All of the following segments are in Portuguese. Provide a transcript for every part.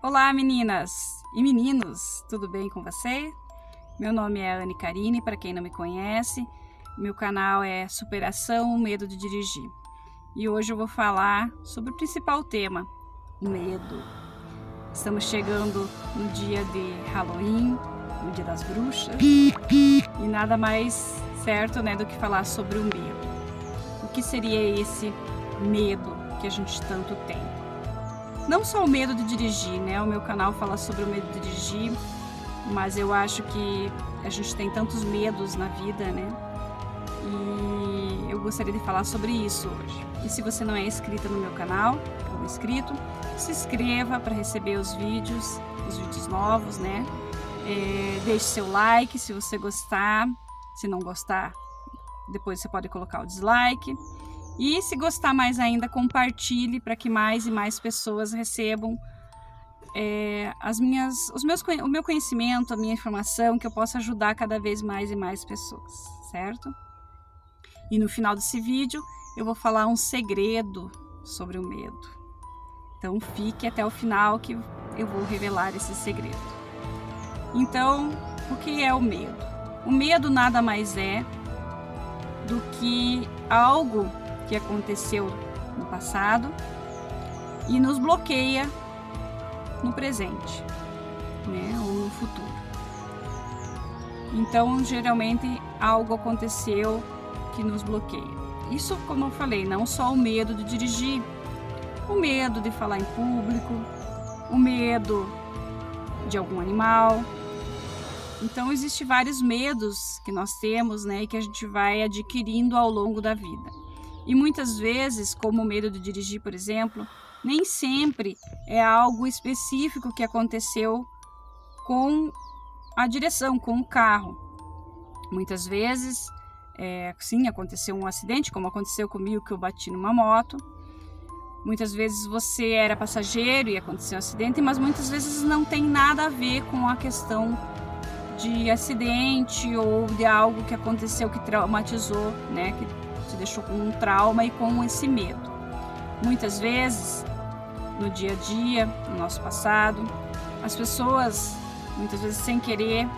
Olá meninas e meninos, tudo bem com vocês? Meu nome é Anne Karine, para quem não me conhece, meu canal é Superação Medo de Dirigir. E hoje eu vou falar sobre o principal tema, o medo. Estamos chegando no dia de Halloween, no dia das bruxas, e nada mais certo, né, do que falar sobre o medo. O que seria esse medo que a gente tanto tem? Não só o medo de dirigir, né? O meu canal fala sobre o medo de dirigir, mas eu acho que a gente tem tantos medos na vida, né? E eu gostaria de falar sobre isso hoje. E se você não é inscrita no meu canal, ou inscrito, se inscreva para receber os vídeos novos, né? Deixe seu like se você gostar. Se não gostar, depois você pode colocar o dislike. E se gostar mais ainda, compartilhe para que mais e mais pessoas recebam o meu conhecimento, a minha informação, que eu possa ajudar cada vez mais e mais pessoas, certo? E no final desse vídeo eu vou falar um segredo sobre o medo. Então fique até o final que eu vou revelar esse segredo. Então, o que é o medo? O medo nada mais é do que algo que aconteceu no passado e nos bloqueia no presente, né, ou no futuro. Então, geralmente, algo aconteceu que nos bloqueia. Isso, como eu falei, não só o medo de dirigir, o medo de falar em público, o medo de algum animal. Então, existem vários medos que nós temos, né, e que a gente vai adquirindo ao longo da vida. E muitas vezes, como o medo de dirigir, por exemplo, nem sempre é algo específico que aconteceu com a direção, com o carro. Muitas vezes, sim, aconteceu um acidente, como aconteceu comigo, que eu bati numa moto. Muitas vezes você era passageiro e aconteceu um acidente, mas muitas vezes não tem nada a ver com a questão de acidente ou de algo que aconteceu que traumatizou, né, que te deixou com um trauma e com esse medo. Muitas vezes, no dia a dia, no nosso passado, as pessoas, muitas vezes sem querer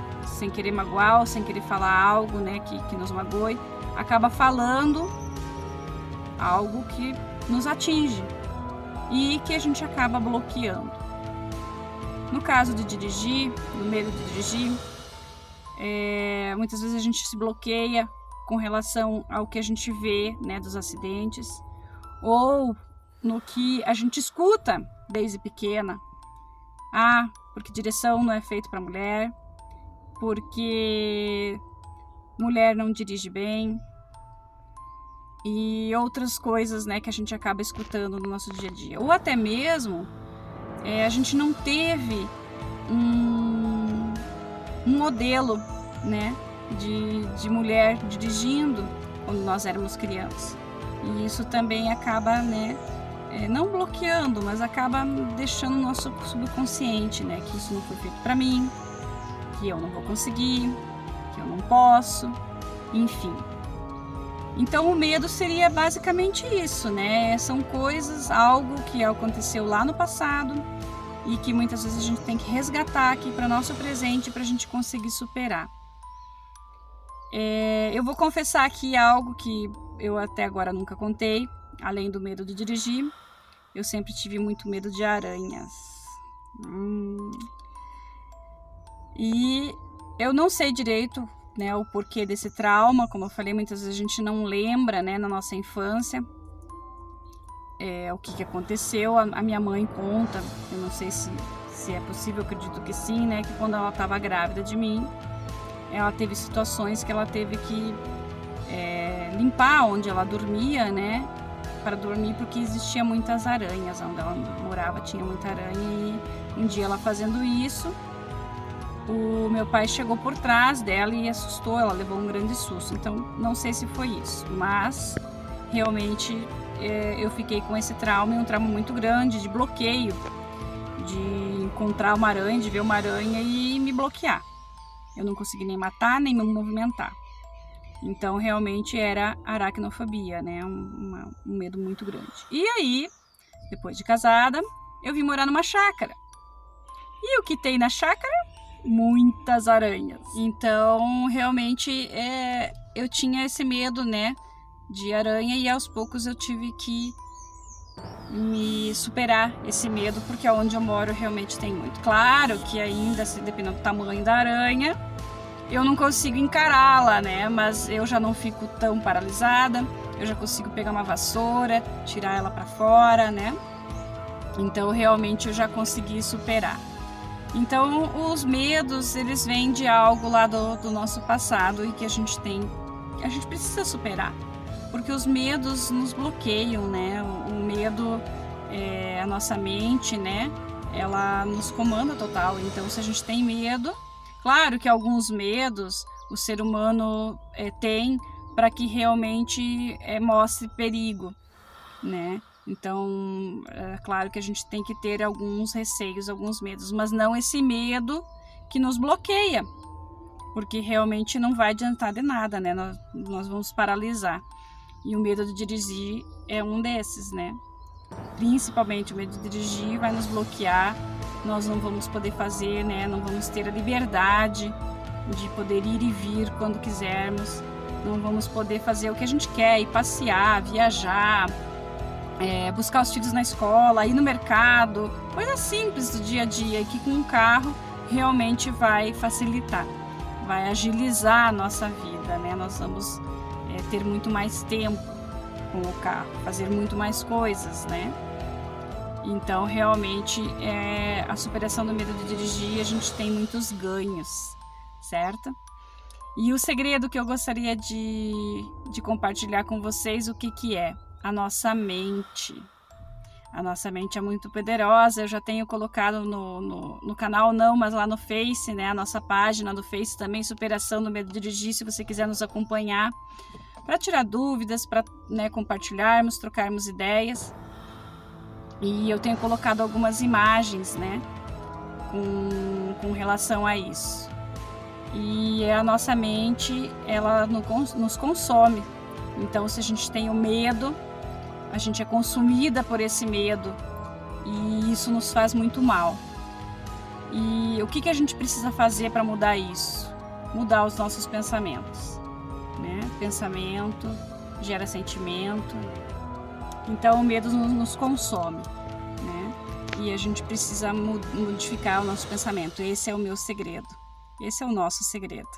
magoar ou sem querer falar algo, né, que nos magoe, acaba falando algo que nos atinge e que a gente acaba bloqueando. No caso de dirigir, no medo de dirigir, muitas vezes a gente se bloqueia com relação ao que a gente vê, né, dos acidentes, ou no que a gente escuta desde pequena. Porque direção não é feito para mulher, porque mulher não dirige bem, e outras coisas, né, que a gente acaba escutando no nosso dia a dia. Ou até mesmo a gente não teve um modelo, né, de mulher dirigindo quando nós éramos crianças. E isso também acaba, né, não bloqueando, mas acaba deixando o nosso subconsciente, né, que isso não foi feito para mim, que eu não vou conseguir, que eu não posso, enfim. Então o medo seria basicamente isso, né? São coisas, algo que aconteceu lá no passado e que muitas vezes a gente tem que resgatar aqui para o nosso presente para a gente conseguir superar. Eu vou confessar aqui algo que eu até agora nunca contei, além do medo de dirigir. Eu sempre tive muito medo de aranhas. E eu não sei direito, né, o porquê desse trauma. Como eu falei, muitas vezes a gente não lembra, né, na nossa infância o que aconteceu. A minha mãe conta, eu não sei se é possível, eu acredito que sim, né, que quando ela estava grávida de mim, ela teve situações que ela teve que limpar onde ela dormia, né, para dormir, porque existia muitas aranhas. Onde ela morava tinha muita aranha, e um dia ela fazendo isso, o meu pai chegou por trás dela e assustou, ela levou um grande susto. Então não sei se foi isso, mas realmente eu fiquei com esse trauma, e um trauma muito grande de bloqueio, de encontrar uma aranha, de ver uma aranha e me bloquear. Eu não consegui nem matar, nem me movimentar. Então, realmente era aracnofobia, né? Um medo muito grande. E aí, depois de casada, eu vim morar numa chácara. E o que tem na chácara? Muitas aranhas. Então, realmente, eu tinha esse medo, né, de aranha, e aos poucos eu tive que me superar esse medo, porque onde eu moro realmente tem muito. Claro que ainda, se dependendo do tamanho da aranha, eu não consigo encará-la, né, mas eu já não fico tão paralisada, eu já consigo pegar uma vassoura, tirar ela para fora, né, então realmente eu já consegui superar. Então os medos, eles vêm de algo lá do nosso passado e que a gente precisa superar, porque os medos nos bloqueiam, né? O medo, a nossa mente, né? Ela nos comanda total. Então se a gente tem medo, claro que alguns medos o ser humano tem para que realmente mostre perigo, né? Então, é claro que a gente tem que ter alguns receios, alguns medos, mas não esse medo que nos bloqueia, porque realmente não vai adiantar de nada, né? Nós vamos paralisar. E o medo de dirigir é um desses, né? Principalmente o medo de dirigir vai nos bloquear, nós não vamos poder fazer, né? Não vamos ter a liberdade de poder ir e vir quando quisermos, não vamos poder fazer o que a gente quer, ir passear, viajar, buscar os filhos na escola, ir no mercado, coisas simples do dia a dia, que com um carro realmente vai facilitar, vai agilizar a nossa vida, né? Nós vamos ter muito mais tempo com o carro, fazer muito mais coisas, né? Então realmente a superação do medo de dirigir, a gente tem muitos ganhos, certo? E o segredo que eu gostaria de compartilhar com vocês, o que é? A nossa mente. A nossa mente é muito poderosa. Eu já tenho colocado no canal, não, mas lá no Face, né? A nossa página do Face também, Superação do Medo de Dirigir, se você quiser nos acompanhar, para tirar dúvidas, para, né, compartilharmos, trocarmos ideias. E eu tenho colocado algumas imagens, né? Com relação a isso. E a nossa mente, ela nos consome. Então, se a gente tem o medo, a gente é consumida por esse medo e isso nos faz muito mal. E o que a gente precisa fazer para mudar isso? Mudar os nossos pensamentos, né? Pensamento gera sentimento, então o medo nos consome, né? E a gente precisa modificar o nosso pensamento. Esse é o meu segredo, esse é o nosso segredo.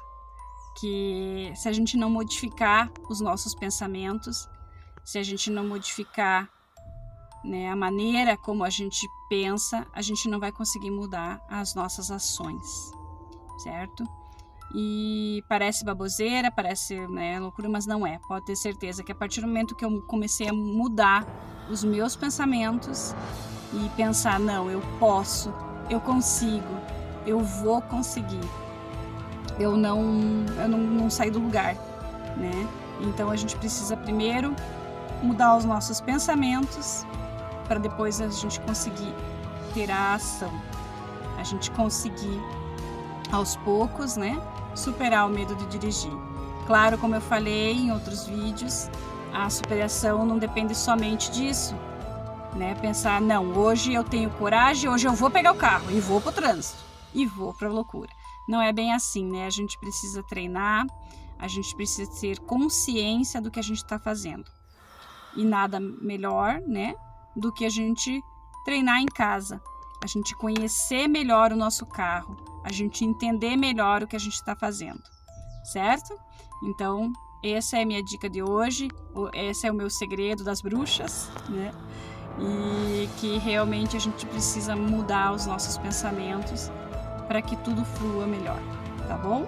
Que se a gente não modificar os nossos pensamentos, se a gente não modificar, né, a maneira como a gente pensa, a gente não vai conseguir mudar as nossas ações, certo? E parece baboseira, parece, né, loucura, mas não é. Pode ter certeza que a partir do momento que eu comecei a mudar os meus pensamentos e pensar, não, eu posso, eu consigo, eu vou conseguir, eu não saio do lugar, né? Então a gente precisa primeiro mudar os nossos pensamentos para depois a gente conseguir ter a ação, a gente conseguir aos poucos, né, superar o medo de dirigir. Claro, como eu falei em outros vídeos, a superação não depende somente disso, né? Pensar, não, hoje eu tenho coragem, hoje eu vou pegar o carro e vou pro trânsito e vou pra loucura. Não é bem assim, né? A gente precisa treinar, a gente precisa ter consciência do que a gente está fazendo. E nada melhor, né, do que a gente treinar em casa, a gente conhecer melhor o nosso carro, a gente entender melhor o que a gente está fazendo, certo? Então, essa é a minha dica de hoje, esse é o meu segredo das bruxas, né? E que realmente a gente precisa mudar os nossos pensamentos para que tudo flua melhor, tá bom?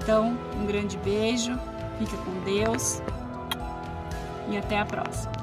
Então, um grande beijo, fica com Deus e até a próxima.